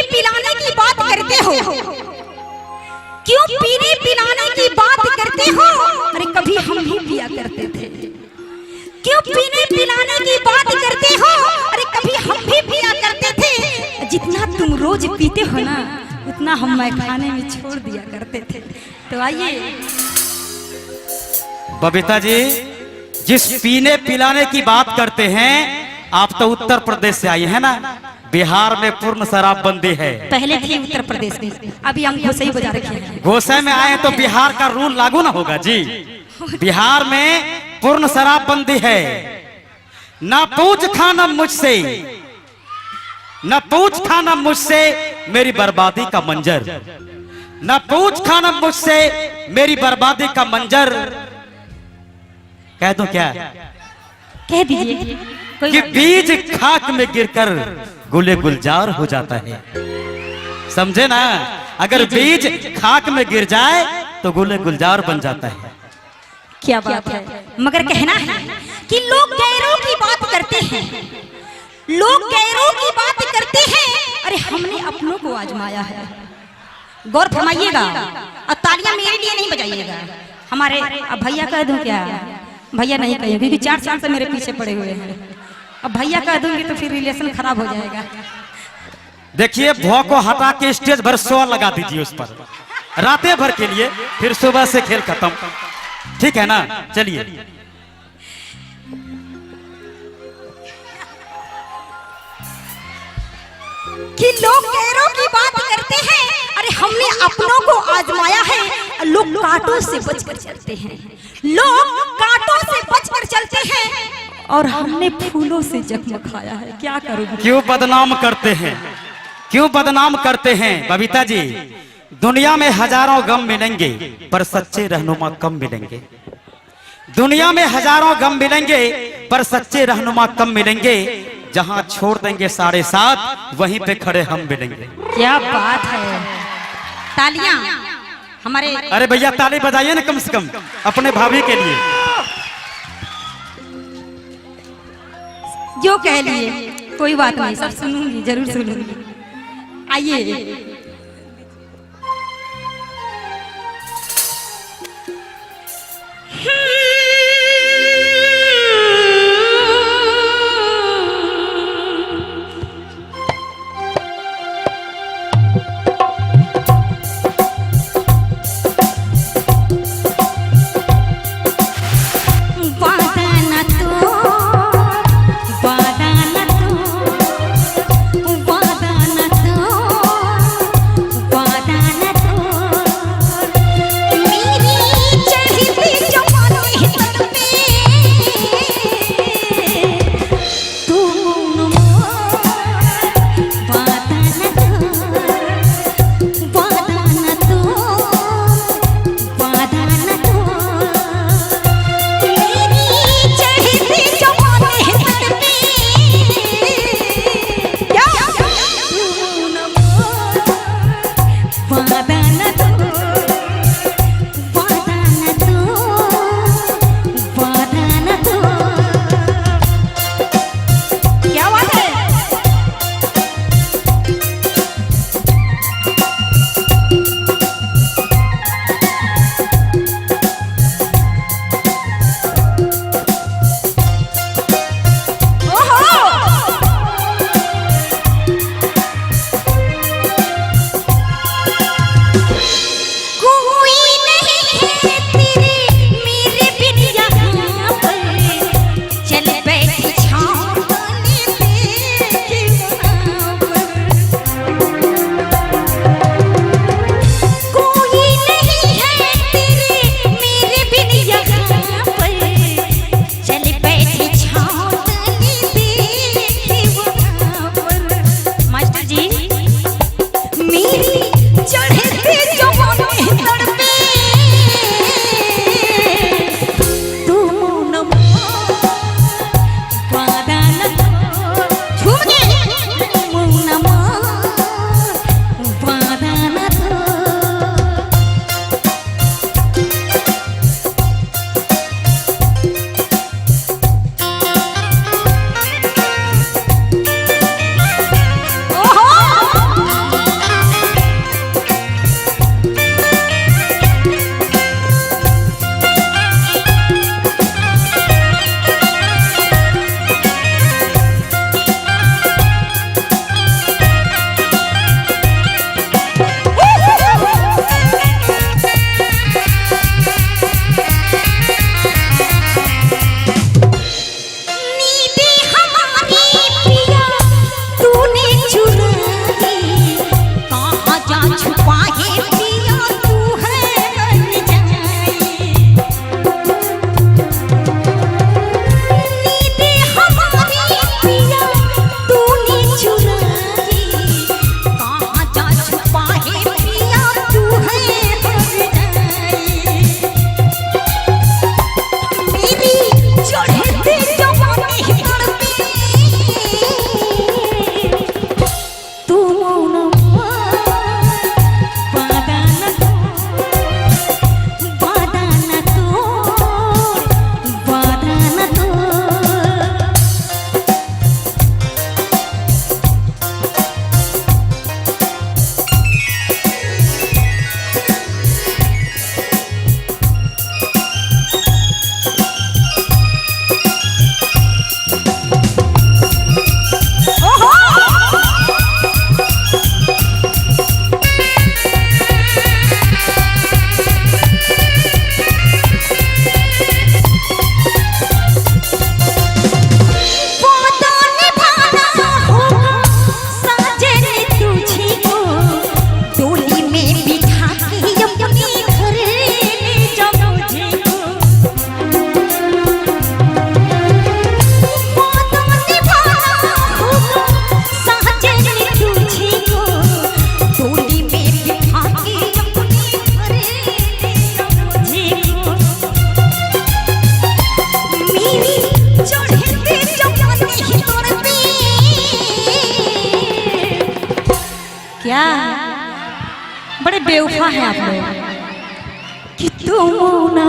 पिलाने की बात करते हो? क्यों पीने पिलाने की बात करते हो? अरे कभी हम भी पिया करते थे। क्यों पीने पिलाने की बात करते हो? अरे कभी हम भी पिया करते थे। जितना तुम रोज पीते हो ना, उतना हम खाने में छोड़ दिया करते थे। तो आइए बबीता जी, जिस पीने पिलाने की बात करते हैं, आप तो उत्तर प्रदेश से आई है ना। बिहार में पूर्ण शराबबंदी है। पहले थी उत्तर प्रदेश में, अभी हम घोसई बजा रखे हैं। घोसई में आए तो बिहार का रूल लागू ना होगा जी। बिहार में पूर्ण शराबबंदी है। ना पूछ खाना मुझसे, न पूछ खाना मुझसे मेरी बर्बादी का मंजर। न पूछ खाना मुझसे मेरी बर्बादी का मंजर। कह दूं क्या? कह दीजिए। कि बीज खाक में गिरकर गुले गुलजार हो जाता है। समझे ना? अगर बीज खाक में गिर जाए तो गुले गुलजार बन जाता है। क्या बात है। मगर कहना है कि लोग गैरों की बात करते हैं, लोग गैरों की बात करते हैं। अरे हमने अपनों को आजमाया है। गौर फरमाइएगा और तालियां मेरे लिए नहीं बजाइएगा। हमारे अब भैया कह दूं क्या? भैया नहीं कहिए, क्योंकि 4 साल से मेरे पीछे पड़े हुए हैं। अब भैया कह दूंगी तो फिर रिलेशन खराब हो जाएगा। देखिए, भौ को हटा के स्टेज भर 100 लगा दीजिए उस पर, रातें भर के लिए, फिर सुबह से खेल खत्म। ठीक है ना? चलिए। कि लोग गैरों की बात करते हैं। अरे हमने अपनों को आजमाया है। लोग कांटों से बचकर चलते हैं, लोग कांटों से बचकर चलते हैं, और हमने फूलों से जख्म खाया है। क्या करूं? क्यों बदनाम करते हैं? क्यों बदनाम करते हैं? बबीता जी, दुनिया में हजारों गम मिलेंगे पर सच्चे रहनुमा कम मिलेंगे। दुनिया में हजारों गम मिलेंगे पर सच्चे रहनुमा कम मिलेंगे। जहां छोड़ देंगे साढ़े साथ, वहीं पे खड़े हम मिलेंगे। क्या बात है। तालियां हमारे। अरे भैया, ताली बजाइए ना कम से कम अपने भाभी के लिए। जो कह लिए कोई बात नहीं, सब सुनूंगी, जरूर सुनूंगी। आइए। क्या बड़े बेवफा हैं आप लोग कि तुम ना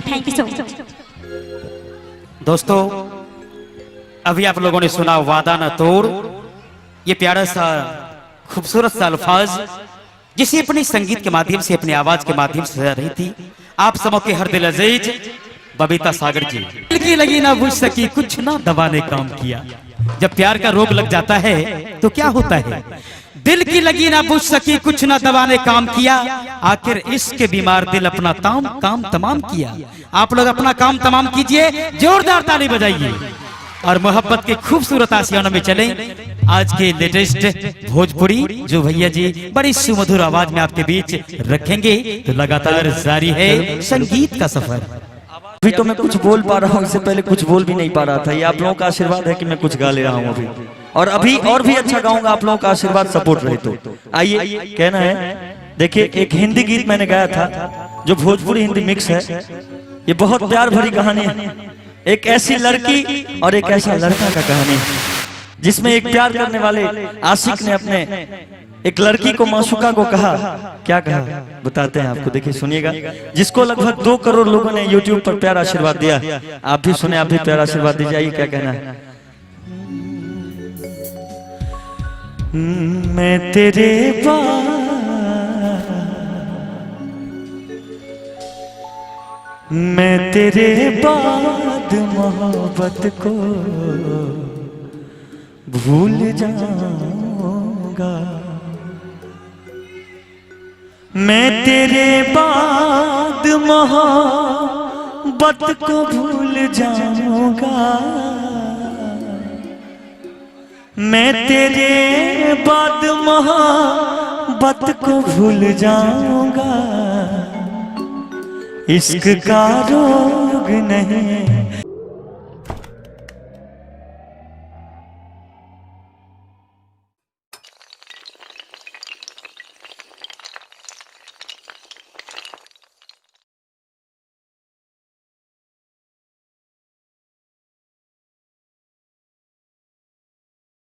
थैंक यू सो मच। दोस्तों अभी आप लोगों ने सुना वादा न तोड़, ये प्यारा सा खूबसूरत सा अल्फाज जिसे अपने संगीत के माध्यम से अपनी आवाज के माध्यम से सजा रही थी आप सबों के हर दिल अजीज बबीता सागर जी। दिल की लगी ना बुझ सकी कुछ ना दवा ने काम किया। जब प्यार का रोग लग जाता है तो क्या होता है, दिल की लगी ना बुझ सकी कुछ ना दवा ने काम किया, आखिर इश्क के बीमार दिल अपना काम तमाम किया। आप लोग अपना काम तमाम कीजिए, जोरदार ताली बजाइए और मोहब्बत के खूबसूरत आशियानों में चलें। आज के लेटेस्ट भोजपुरी जो भैया जी बड़ी सुमधुर आवाज में आपके बीच रखेंगे, तो लगातार जारी है संगीत का सफर। अभी तो मैं कुछ बोल पा रहा हूँ, इससे पहले कुछ बोल भी नहीं पा रहा था। ये आप लोगों का आशीर्वाद है कि मैं कुछ गा ले रहा हूँ अभी, और अभी और भी अच्छा गाऊंगा। आप लोगों का आशीर्वाद सपोर्ट रहे तो आइए। कहना है, देखिए एक हिंदी गीत मैंने गाया था जो भोजपुरी हिंदी मिक्स है। ये बहुत प्यार भरी कहानी है, एक ऐसी लड़की और एक ऐसा लड़का का कहानी जिसमें एक प्यार करने वाले आशिक ने अपने एक लड़की को माशुका को कहा, क्या कहा बताते हैं आपको, देखिए सुनिएगा। जिसको लगभग 2 करोड़ लोगों ने YouTube पर प्यार आशीर्वाद दिया, आप भी सुने, आप भी प्यार आशीर्वाद दीजिए। आइए क्या कहना है। मैं तेरे मैं तेरे बाद मोहब्बत को भूल जाऊंगा। मैं तेरे बाद मोहब्बत को भूल जाऊंगा। मैं तेरे बाद मोहब्बत को भूल जाऊंगा। इश्क का रोग नहीं